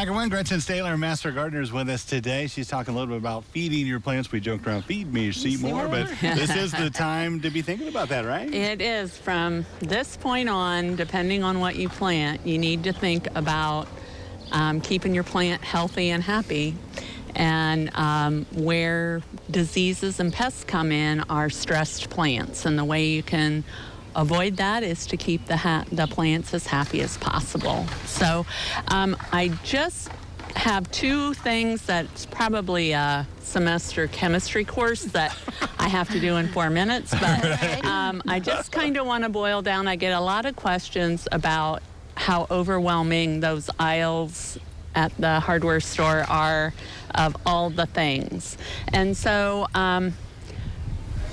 Gardener Gretchen Staley, our master gardener, is with us today. She's talking a little bit about feeding your plants. We joked around, feed me, see more, but this is the time to be thinking about that, right? It is. From this point on, depending on what you plant, you need to think about keeping your plant healthy and happy. And where diseases and pests come in are stressed plants. And the way you can avoid that is to keep the plants as happy as possible. So I just have two things that's probably a semester chemistry course that I have to do in 4 minutes, but I just kind of want to boil down. I get a lot of questions about how overwhelming those aisles at the hardware store are of all the things. And so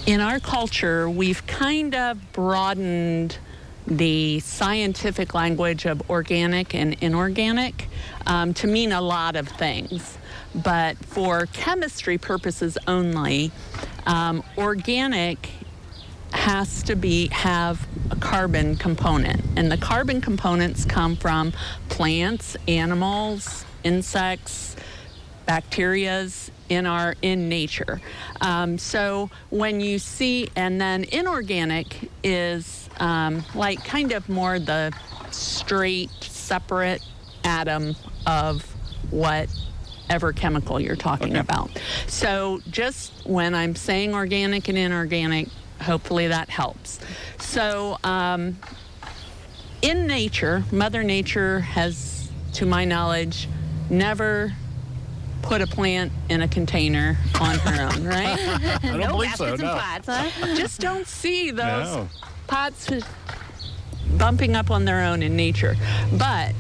in our culture, we've kind of broadened the scientific language of organic and inorganic to mean a lot of things. But for chemistry purposes only, organic has to have a carbon component. And the carbon components come from plants, animals, insects, bacterias in nature. So when you see, and then inorganic is like kind of more the straight, separate atom of whatever chemical you're talking about. So just when I'm saying organic and inorganic, hopefully that helps. So in nature, Mother Nature has, to my knowledge, never put a plant in a container on her own, right? I don't believe so, baskets and pots, huh? Just don't see those pots bumping up on their own in nature. But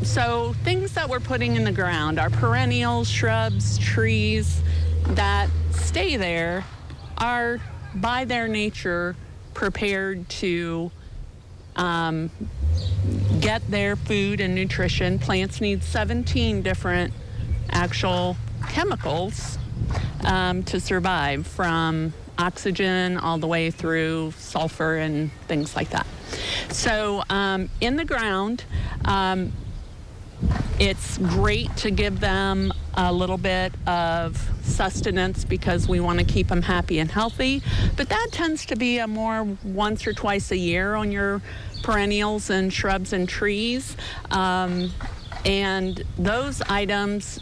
so things that we're putting in the ground are perennials, shrubs, trees that stay there are by their nature prepared to get their food and nutrition. Plants need 17 different actual chemicals to survive, from oxygen all the way through sulfur and things like that. So in the ground, it's great to give them a little bit of sustenance because we want to keep them happy and healthy, but that tends to be a more once or twice a year on your perennials and shrubs and trees. And those items,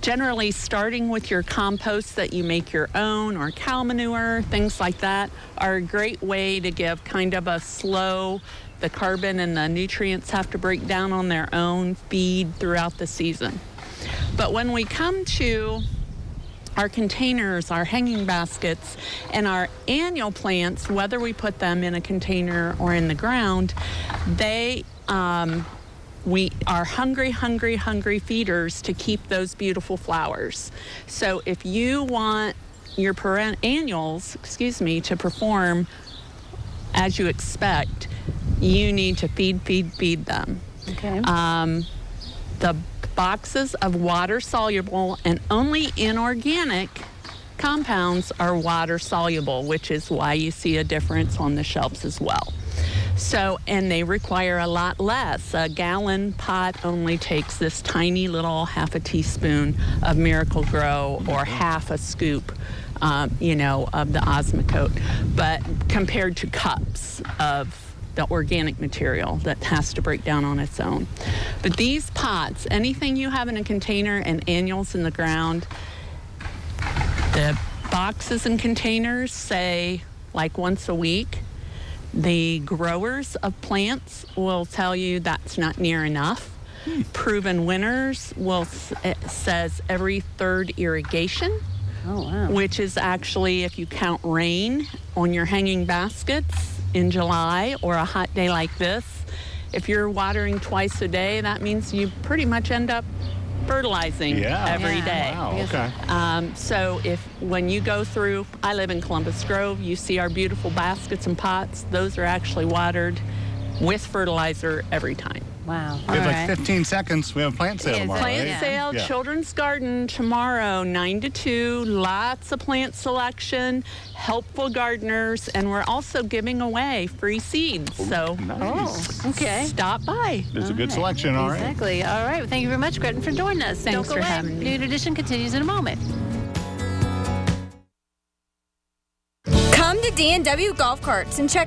generally starting with your compost that you make your own, or cow manure, things like that, are a great way to give kind of a slow, the carbon and the nutrients have to break down on their own, feed throughout the season. But when we come to our containers, our hanging baskets, and our annual plants, whether we put them in a container or in the ground, we are hungry feeders to keep those beautiful flowers. So if you want your annuals, to perform as you expect, you need to feed them. Okay. The boxes of water-soluble and only inorganic compounds are water-soluble, which is why you see a difference on the shelves as well. So, and they require a lot less. A gallon pot only takes this tiny little half a teaspoon of Miracle Grow or half a scoop, of the Osmocote, but compared to cups of the organic material that has to break down on its own. But these pots, anything you have in a container and annuals in the ground, the boxes and containers say like once a week. The growers of plants will tell you that's not near enough. Proven winners says every third irrigation. Oh, wow. Which is actually, if you count rain on your hanging baskets in July or a hot day like this, if you're watering twice a day, that means you pretty much end up fertilizing every day. Wow, okay. So when you go through, I live in Columbus Grove, you see our beautiful baskets and pots. Those are actually watered with fertilizer every time. Wow. We have All like 15 seconds. We have a plant sale Yeah, tomorrow. Plant right? sale, Yeah. Children's Garden tomorrow, 9 to 2. Lots of plant selection, helpful gardeners, and we're also giving away free seeds. So Nice. Okay. stop by. It's a good selection, all right. Exactly. All right. Well, thank you very much, Gretchen, for joining us. Thanks Don't go for away. having me. Noon Edition continues in a moment. Come to D&W Golf Carts and check